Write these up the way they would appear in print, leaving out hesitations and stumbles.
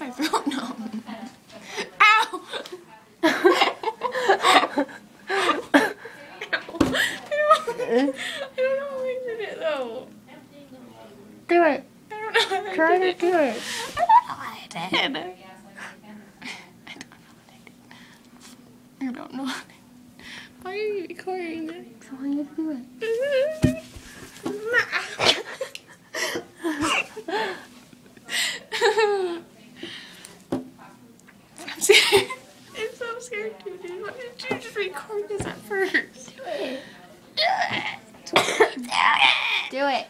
my throat numb. Ow! I don't know how I did it though. Do it. I don't know how I Try did to it. do it. I don't know how I did. I don't know how I did. Why are you recording this? Try to do it. I'm scared. I'm so scared to do. Why did you just record this at first? Do it. Do it. Do it.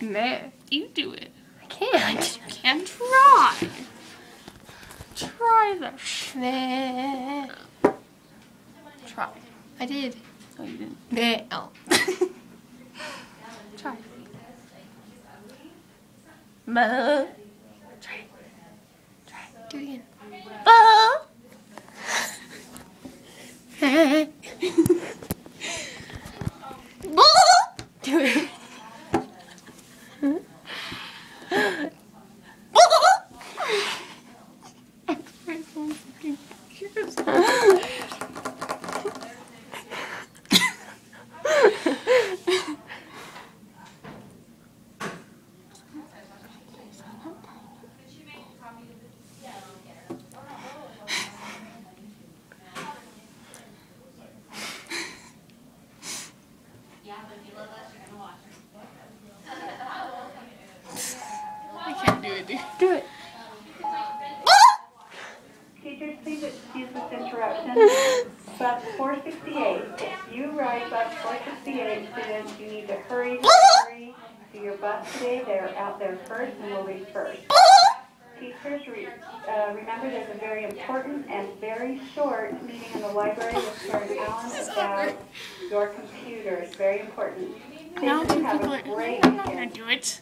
Meh. You do it. I can't. You can try. Try the shit. Try. I did. Oh, you didn't. Meh. Oh. Try. Meh. Try. Try. Do it again. Do it. I can't do it, dude. Do it. Teachers, please excuse this interruption. Bus 468. If you ride bus 468, students, you need to hurry to your bus today. They're out there first and will leave first. Teachers, remember there's a very important and very short meeting in the library with Karen Allen about your computers. Very important. Now Thank you. two Have people a are, great I'm not gonna weekend. do it.